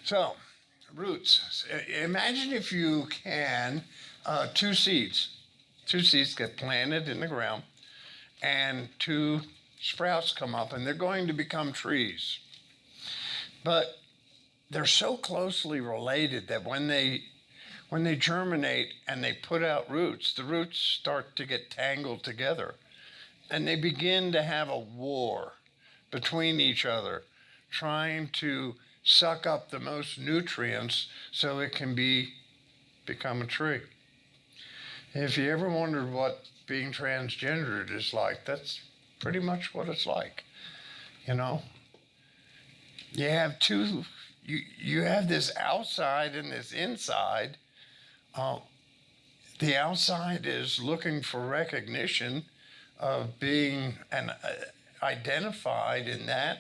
So, roots. Imagine if you can, two seeds. Two seeds get planted in the ground, and two sprouts come up, and they're going to become trees. But they're so closely related that when they germinate and they put out roots, the roots start to get tangled together, and they begin to have a war between each other, trying to suck up the most nutrients so it can become a tree. If you ever wondered what being transgendered is like, that's pretty much what it's like. You know, you have you have this outside and this inside. Uh, the outside is looking for recognition of being identified in that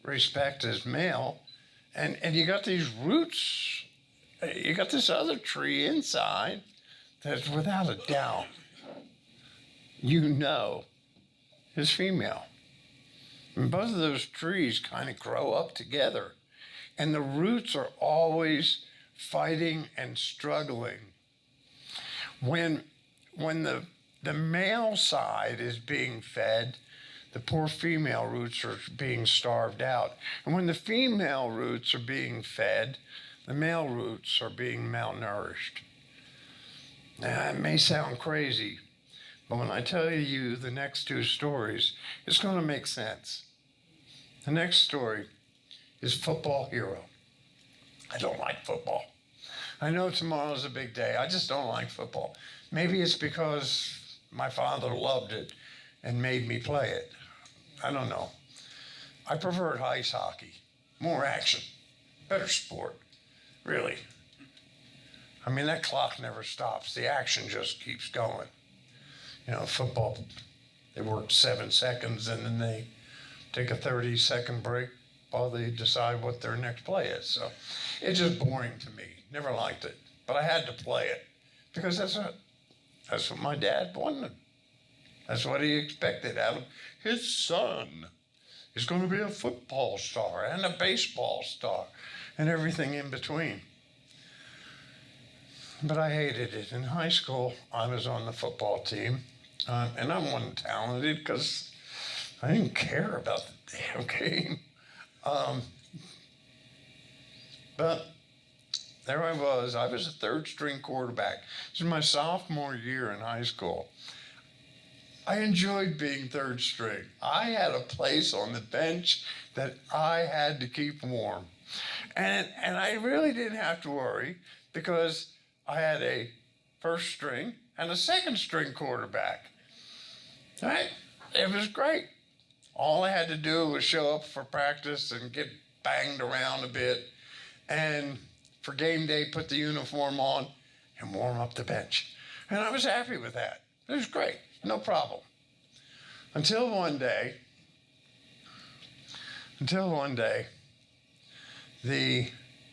respect as male, and you got these roots. You got this other tree inside that, without a doubt, is female. And both of those trees kind of grow up together, and the roots are always fighting and struggling. When the male side is being fed, the poor female roots are being starved out. And when the female roots are being fed, the male roots are being malnourished. Now, it may sound crazy, but when I tell you the next two stories, it's going to make sense. The next story is Football Hero. I don't like football. I know tomorrow's a big day. I just don't like football. Maybe it's because my father loved it and made me play it. I don't know. I preferred ice hockey. More action. Better sport. Really. I mean, that clock never stops. The action just keeps going. You know, football, they work 7 seconds and then they take a 30-second break while they decide what their next play is. So it's just boring to me. Never liked it. But I had to play it because that's what my dad wanted. That's what he expected out of his son. He's going to be a football star and a baseball star and everything in between. But I hated it. In high school, I was on the football team, and I wasn't talented because I didn't care about the damn game. But there I was a third string quarterback. This was my sophomore year in high school. I enjoyed being third string. I had a place on the bench that I had to keep warm. And I really didn't have to worry because I had a first string and a second string quarterback. Right? It was great. All I had to do was show up for practice and get banged around a bit, and for game day, put the uniform on and warm up the bench. And I was happy with that. It was great, no problem. Until one day, the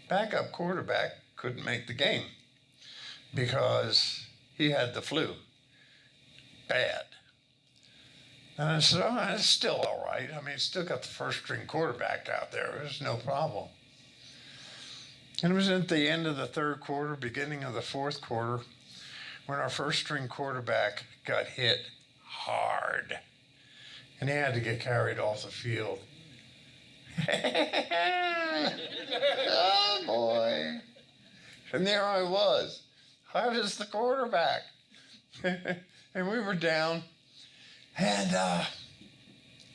backup quarterback couldn't make the game because he had the flu. Bad. And I said, oh, it's still all right. I mean, still got the first string quarterback out there. It was no problem. And it was at the end of the third quarter, beginning of the fourth quarter, when our first string quarterback got hit hard. And he had to get carried off the field. Oh, boy. And there I was. I was the quarterback. And we were down. And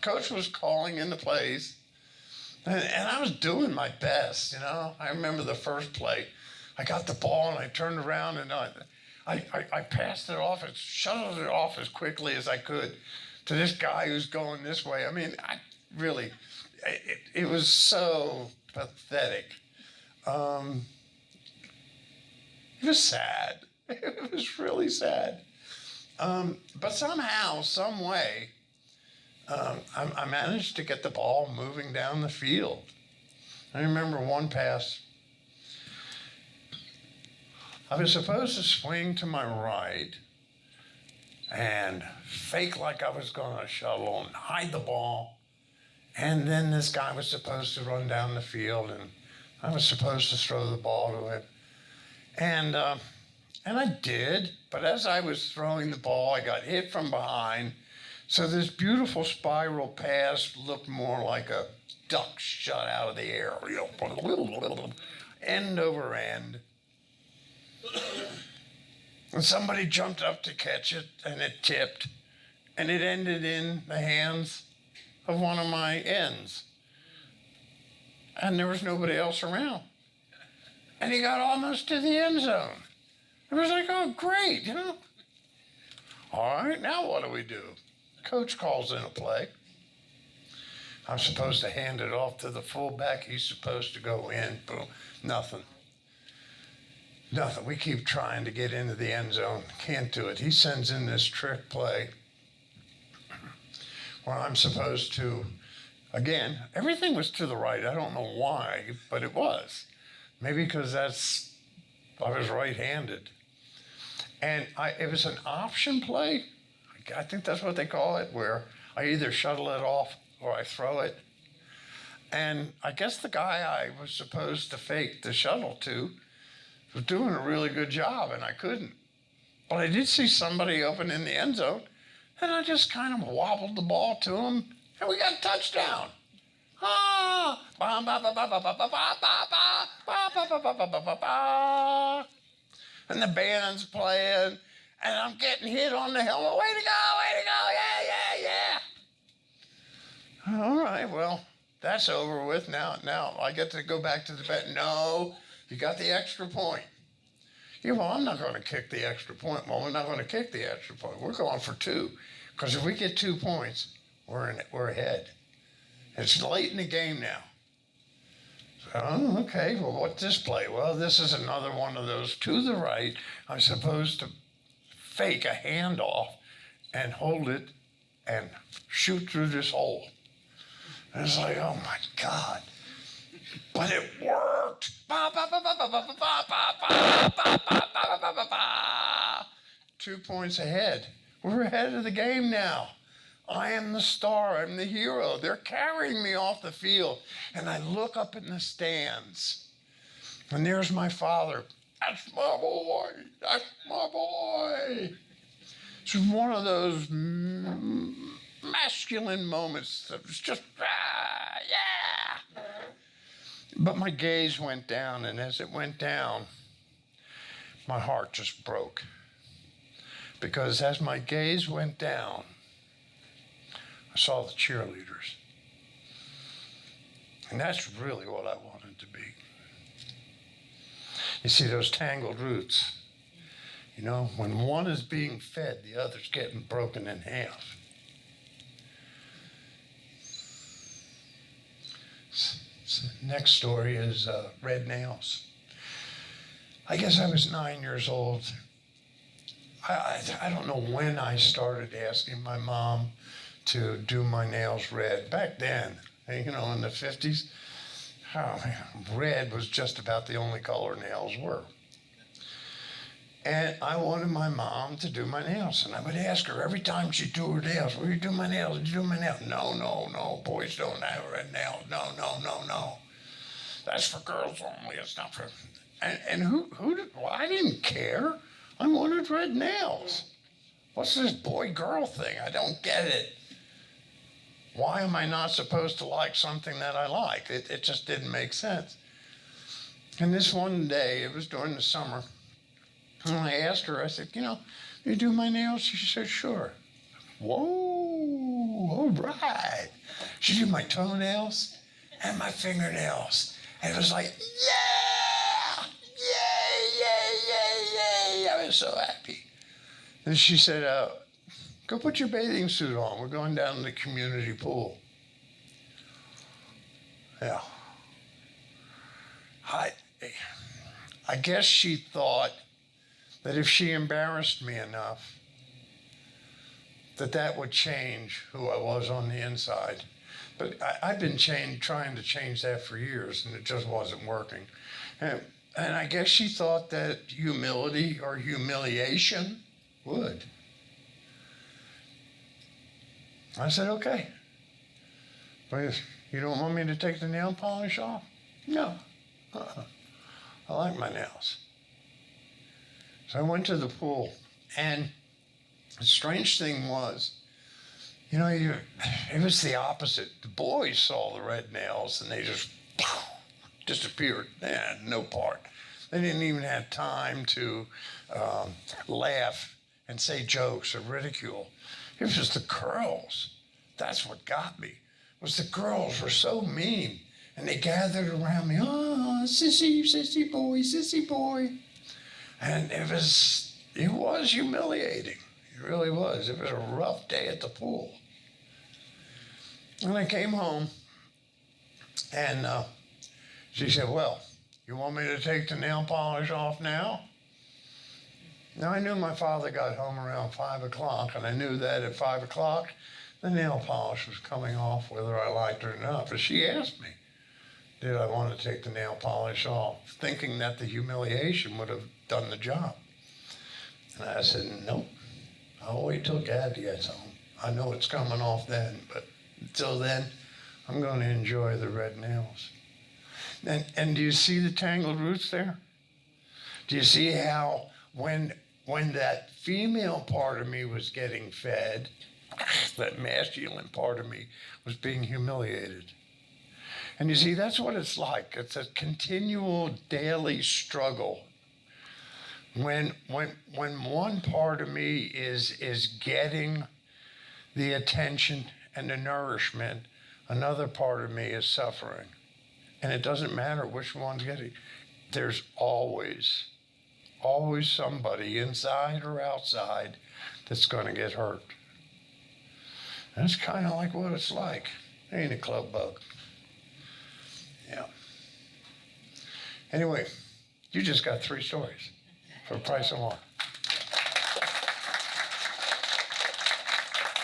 coach was calling in the plays. And I was doing my best, you know. I remember the first play. I got the ball and I turned around and I passed it off and shuttled it off as quickly as I could to this guy who's going this way. I mean, it was so pathetic. It was sad. It was really sad. But somehow, some way, I managed to get the ball moving down the field. I remember one pass. I was supposed to swing to my right and fake like I was going to shuttle and hide the ball. And then this guy was supposed to run down the field and I was supposed to throw the ball to him. And I did, but as I was throwing the ball, I got hit from behind. So this beautiful spiral pass looked more like a duck shot out of the air, end over end. And somebody jumped up to catch it, and it tipped, and it ended in the hands of one of my ends. And there was nobody else around. And he got almost to the end zone. It was like, oh, great, you know. All right, now what do we do? Coach calls in a play. I'm supposed to hand it off to the fullback. He's supposed to go in. Boom, nothing. Nothing. We keep trying to get into the end zone. Can't do it. He sends in this trick play where I'm supposed to, again, everything was to the right. I don't know why, but it was. Maybe because I was right-handed. And it was an option play. I think that's what they call it, where I either shuttle it off or I throw it. And I guess the guy I was supposed to fake the shuttle to was doing a really good job, and I couldn't. But I did see somebody open in the end zone, and I just kind of wobbled the ball to him, and we got a touchdown. Ah! And the band's playing, and I'm getting hit on the helmet. Way to go, yeah. All right, well, that's over with now. Now I get to go back to the bed. No, you got the extra point. Yeah, well, I'm not going to kick the extra point. Well, we're not going to kick the extra point. We're going for 2. Because if we get 2 points, we're ahead. It's late in the game now. So, oh, okay, well, what's this play? Well, this is another one of those to the right. I'm supposed to fake a handoff and hold it and shoot through this hole. And it's like, oh my God. But it worked. 2 points ahead. We're ahead of the game now. I am the star. I'm the hero. They're carrying me off the field. And I look up in the stands. And there's my father. That's my boy. That's my boy. It's one of those masculine moments that was just, yeah. But my gaze went down, and as it went down, my heart just broke. Because as my gaze went down, I saw the cheerleaders. And that's really what I wanted to be. You see those tangled roots. You know, when one is being fed, the other's getting broken in half. So next story is red nails. I guess I was 9 years old. I don't know when I started asking my mom to do my nails red. Back then, you know, in the 50s, oh man, red was just about the only color nails were. And I wanted my mom to do my nails. And I would ask her every time she'd do her nails, will you do my nails? Will you do my nails? No, boys don't have red nails. No. That's for girls only. It's not for... And who did... Well, I didn't care. I wanted red nails. What's this boy-girl thing? I don't get it. Why am I not supposed to like something that I like? It just didn't make sense. And this one day, it was during the summer, and I asked her, I said, you know, you do my nails? She said, sure. Whoa, all right. She did my toenails and my fingernails. And it was like, yeah, yay. I was so happy. And she said, go put your bathing suit on. We're going down to the community pool. Yeah. I guess she thought that if she embarrassed me enough, that would change who I was on the inside. But I've been trying to change that for years, and it just wasn't working. And I guess she thought that humility or humiliation would. I said, okay. But you don't want me to take the nail polish off? No. I like my nails. So I went to the pool, and the strange thing was, it was the opposite. The boys saw the red nails and they just disappeared. They had no part. They didn't even have time to laugh and say jokes or ridicule. It was the girls. That's what got me. Was the girls were so mean, and they gathered around me. Oh, sissy boy, and it was humiliating. It really was. It was a rough day at the pool. And I came home, and she said, well, you want me to take the nail polish off now? Now, I knew my father got home around 5 o'clock, and I knew that at 5 o'clock, the nail polish was coming off whether I liked it or not. But she asked me, did I want to take the nail polish off, thinking that the humiliation would have done the job. And I said, nope, I'll wait till Dad gets home. I know it's coming off then, but until then, I'm going to enjoy the red nails. And do you see the tangled roots there? Do you see how when that female part of me was getting fed, that masculine part of me was being humiliated? And you see, that's what it's like. It's a continual daily struggle. When one part of me is getting the attention and the nourishment, another part of me is suffering. And it doesn't matter which one's getting. There's always somebody inside or outside that's going to get hurt. And it's kind of like what it's like. Ain't it, Club Bug? Yeah. Anyway, you just got 3 stories for the price of 1.